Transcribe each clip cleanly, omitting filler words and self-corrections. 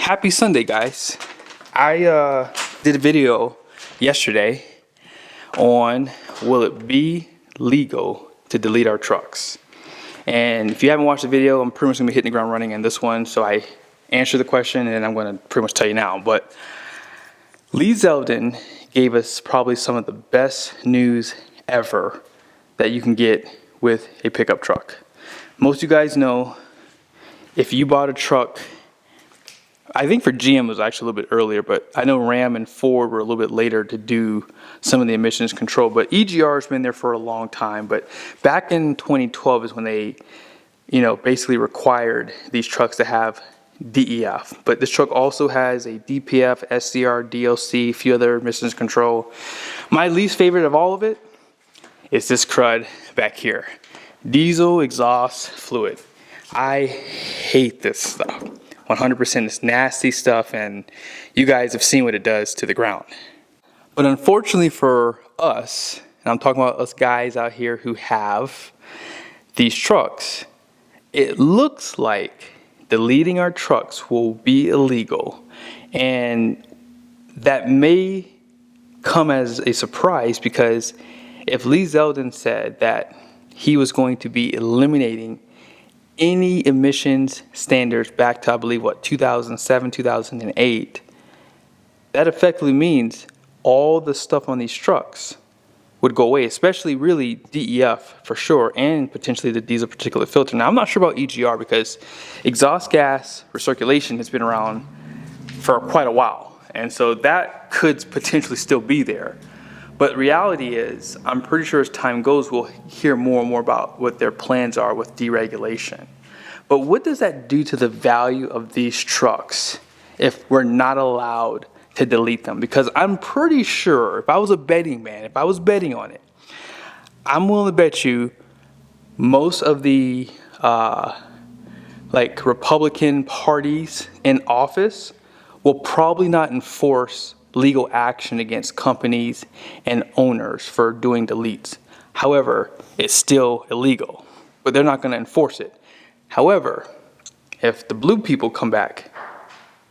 Happy Sunday, guys. I did a video yesterday on will it be legal to delete our trucks? And if you haven't watched the video, I'm pretty much gonna be hitting the ground running in this one. So I answered the question and I'm gonna pretty much tell you now. But Lee Zeldin gave us probably some of the best news ever that you can get with a pickup truck. Most of you guys know if you bought a truck, I think for GM it was actually a little bit earlier, but I know Ram and Ford were a little bit later to do some of the emissions control. But EGR has been there for a long time. But back in 2012 is when they, basically required these trucks to have DEF. But this truck also has a DPF, SCR, DLC, a few other emissions control. My least favorite of all of it is this crud back here. Diesel exhaust fluid. I hate this stuff. 100% it's nasty stuff, and you guys have seen what it does to the ground. But unfortunately for us, and I'm talking about us guys out here who have these trucks, it looks like deleting our trucks will be illegal. And that may come as a surprise, because if Lee Zeldin said that he was going to be eliminating any emissions standards back to, I believe, 2007, 2008, that effectively means all the stuff on these trucks would go away, especially really DEF for sure, and potentially the diesel particulate filter. Now, I'm not sure about EGR because exhaust gas recirculation has been around for quite a while. And so that could potentially still be there. But reality is, I'm pretty sure as time goes, we'll hear more and more about what their plans are with deregulation. But what does that do to the value of these trucks if we're not allowed to delete them? Because I'm pretty sure, if I was a betting man, if I was betting on it, I'm willing to bet you most of the Republican parties in office will probably not enforce legal action against companies and owners for doing deletes. However, it's still illegal, but they're not going to enforce it. However, if the blue people come back,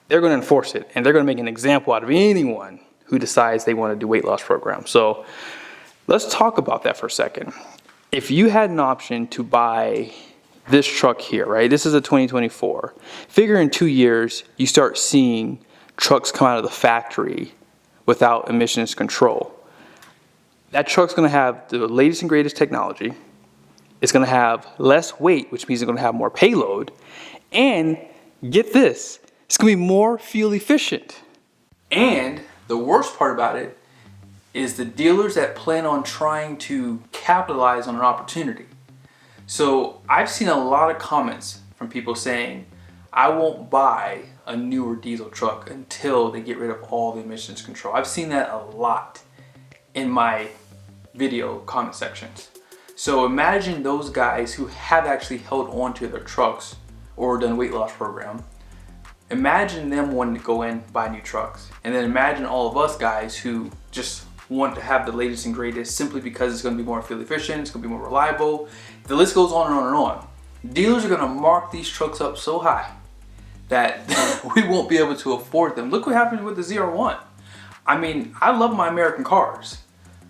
they're going to enforce it, and they're going to make an example out of anyone who decides they want to do weight loss programs. So let's talk about that for a second. If you had an option to buy this truck here, right? This is a 2024. Figure in 2 years, you start seeing trucks come out of the factory without emissions control. That truck's going to have the latest and greatest technology. It's going to have less weight, which means it's going to have more payload. And get this, it's going to be more fuel efficient. And the worst part about it is the dealers that plan on trying to capitalize on an opportunity. So I've seen a lot of comments from people saying, I won't buy a newer diesel truck until they get rid of all the emissions control. I've seen that a lot in my video comment sections. So imagine those guys who have actually held on to their trucks or done a weight loss program. Imagine them wanting to go in, buy new trucks. And then imagine all of us guys who just want to have the latest and greatest simply because it's going to be more fuel efficient, it's going to be more reliable. The list goes on and on and on. Dealers are going to mark these trucks up so high that we won't be able to afford them. Look what happened with the ZR1. I mean, I love my American cars,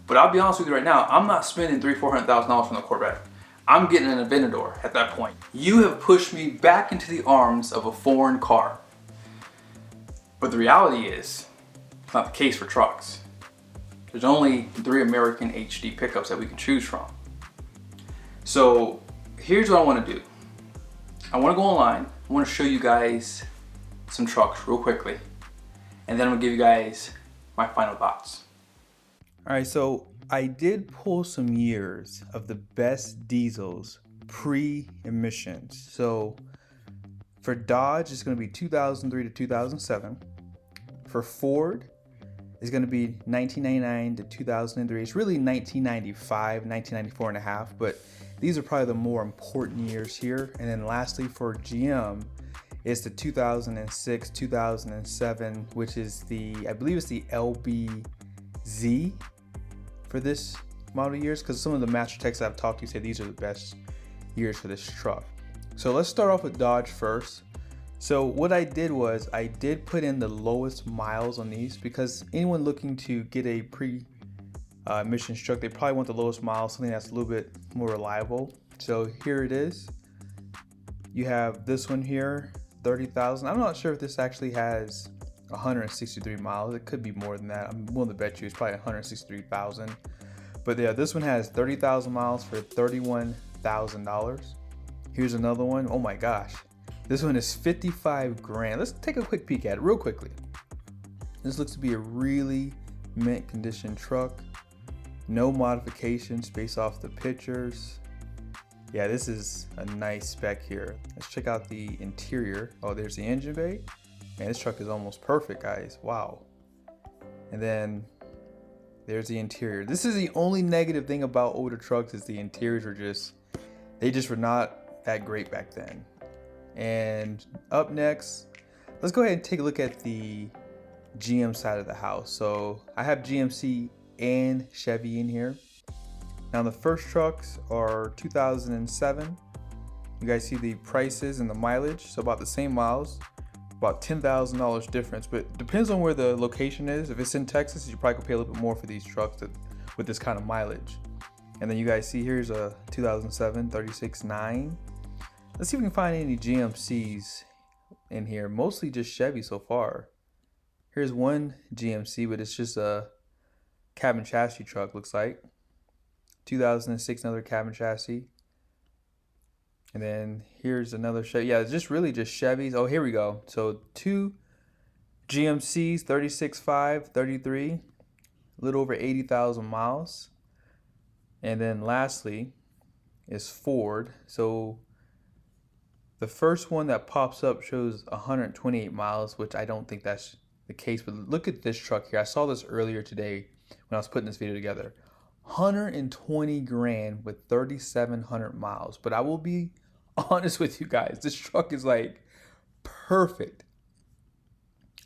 but I'll be honest with you right now, I'm not spending $300,000-$400,000 from the Corvette. I'm getting an Aventador at that point. You have pushed me back into the arms of a foreign car. But the reality is, it's not the case for trucks. There's only 3 American HD pickups that we can choose from. So here's what I want to do. I want to go online. I want to show you guys some trucks real quickly, and then I'm gonna give you guys my final thoughts. All right, so I did pull some years of the best diesels pre-emissions. So for Dodge, it's gonna be 2003 to 2007. For Ford, it's gonna be 1999 to 2003. It's really 1995, 1994 and a half, but these are probably the more important years here. And then lastly for GM, it's the 2006, 2007, which is I believe it's the LBZ for this model years, because some of the master techs I've talked to say these are the best years for this truck. So let's start off with Dodge first. So what I did was I did put in the lowest miles on these, because anyone looking to get a emissions truck, they probably want the lowest miles, something that's a little bit more reliable. So here it is. You have this one here, 30,000. I'm not sure if this actually has 163 miles. It could be more than that. I'm willing to bet you it's probably 163,000. But yeah, this one has 30,000 miles for $31,000. Here's another one. Oh my gosh. This one is 55 grand. Let's take a quick peek at it real quickly. This looks to be a really mint condition truck. No modifications based off the pictures. Yeah, this is a nice spec here. Let's check out the interior. Oh, there's the engine bay. Man, this truck is almost perfect, guys. Wow. And then there's the interior. This is the only negative thing about older trucks, is the interiors they just were not that great back then. And up next, let's go ahead and take a look at the GM side of the house. So I have GMC and Chevy in here. Now the first trucks are 2007. You guys see the prices and the mileage, so about the same miles, about $10,000 difference, but it depends on where the location is. If it's in Texas, you probably could pay a little bit more for these trucks with this kind of mileage. And then you guys see here's a 2007 36.9. Let's see if we can find any GMCs in here. Mostly just Chevy so far. Here's one GMC, but it's just a cabin chassis truck, looks like. 2006, another cabin chassis. And then here's another Chevy. Yeah, it's just really just Chevys. Oh, here we go. So 2 GMCs, 36.5, 33, a little over 80,000 miles. And then lastly is Ford. So the first one that pops up shows 128 miles, which I don't think that's the case. But look at this truck here. I saw this earlier today when I was putting this video together. 120 grand with 3,700 miles. But I will be honest with you guys, this truck is like perfect.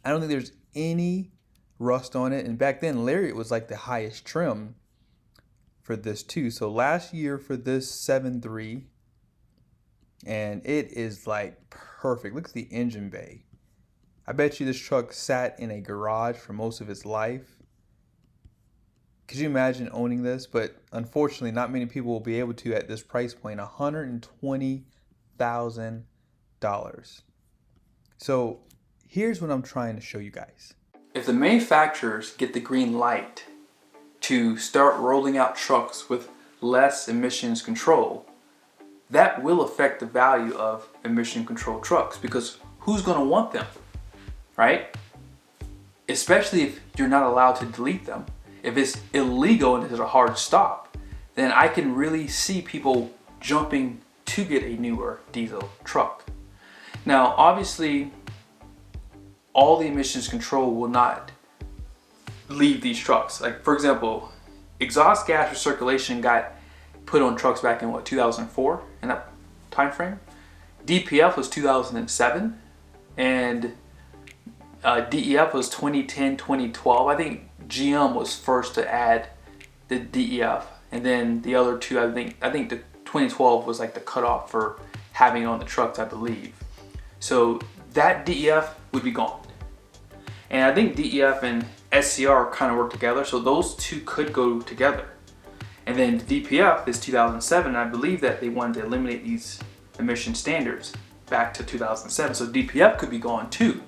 I don't think there's any rust on it. And back then, Lariat was like the highest trim for this too. So last year for this 7.3, and it is like perfect. Look at the engine bay. I bet you this truck sat in a garage for most of its life. Could you imagine owning this? But unfortunately, not many people will be able to at this price point, $120,000. So here's what I'm trying to show you guys. If the manufacturers get the green light to start rolling out trucks with less emissions control, that will affect the value of emission control trucks, because who's going to want them, right? Especially if you're not allowed to delete them. If it's illegal and there's a hard stop, then I can really see people jumping to get a newer diesel truck. Now, obviously, all the emissions control will not leave these trucks. Like, for example, exhaust gas recirculation got put on trucks back in 2004, in that time frame. DPF was 2007, and DEF was 2010, 2012. I think GM was first to add the DEF, and then the other two, I think the 2012 was like the cutoff for having it on the trucks, I believe. So that DEF would be gone. And I think DEF and SCR kind of work together, so those two could go together. And then the DPF is 2007, and I believe that they wanted to eliminate these emission standards back to 2007, so DPF could be gone too.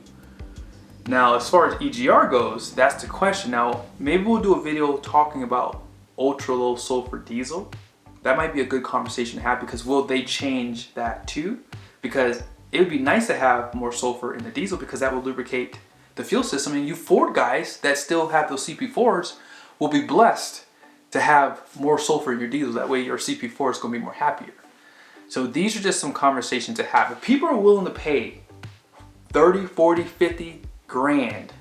Now, as far as EGR goes, that's the question. Now, maybe we'll do a video talking about ultra low sulfur diesel. That might be a good conversation to have, because will they change that too? Because it would be nice to have more sulfur in the diesel, because that will lubricate the fuel system. And you Ford guys that still have those CP4s will be blessed to have more sulfur in your diesel. That way your CP4 is going to be more happier. So these are just some conversations to have. If people are willing to pay 30, 40, 50 grand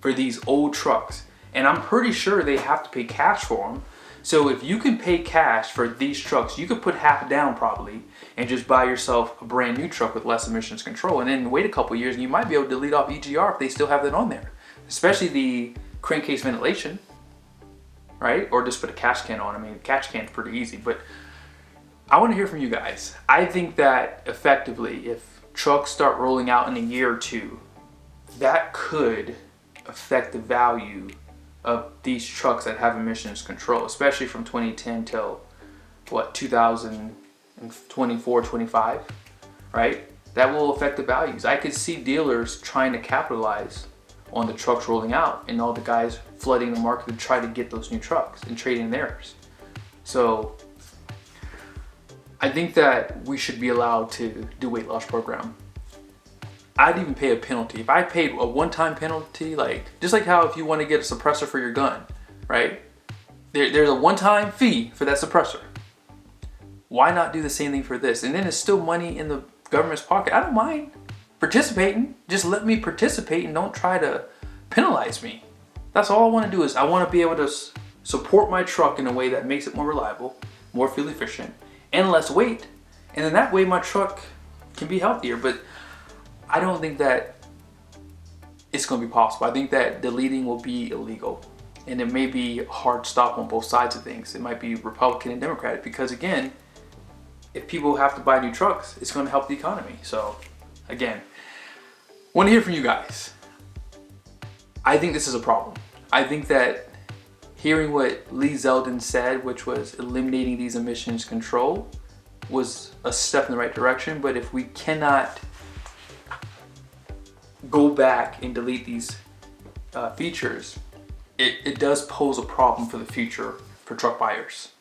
for these old trucks, and I'm pretty sure they have to pay cash for them. So if you can pay cash for these trucks, you could put half down probably and just buy yourself a brand new truck with less emissions control, and then wait a couple years and you might be able to delete off EGR if they still have that on there, especially the crankcase ventilation, right? Or just put a catch can on. I mean, catch can's pretty easy, but I want to hear from you guys. I think that effectively, if trucks start rolling out in a year or two, that could affect the value of these trucks that have emissions control, especially from 2010 till what, 2024, 25, right? That will affect the values. I could see dealers trying to capitalize on the trucks rolling out and all the guys flooding the market to try to get those new trucks and trade in theirs. So I think that we should be allowed to do weight loss program. I'd even pay a penalty. If I paid a one-time penalty, like just like how if you want to get a suppressor for your gun, right? There's a one-time fee for that suppressor. Why not do the same thing for this? And then it's still money in the government's pocket. I don't mind participating. Just let me participate and don't try to penalize me. That's all I want to do. Is I want to be able to support my truck in a way that makes it more reliable, more fuel efficient, and less weight. And then that way my truck can be healthier. But I don't think that it's going to be possible. I think that deleting will be illegal. And it may be a hard stop on both sides of things. It might be Republican and Democratic because, again, if people have to buy new trucks, it's going to help the economy. So, again, want to hear from you guys. I think this is a problem. I think that hearing what Lee Zeldin said, which was eliminating these emissions control, was a step in the right direction. But if we cannot go back and delete these features, it does pose a problem for the future for truck buyers.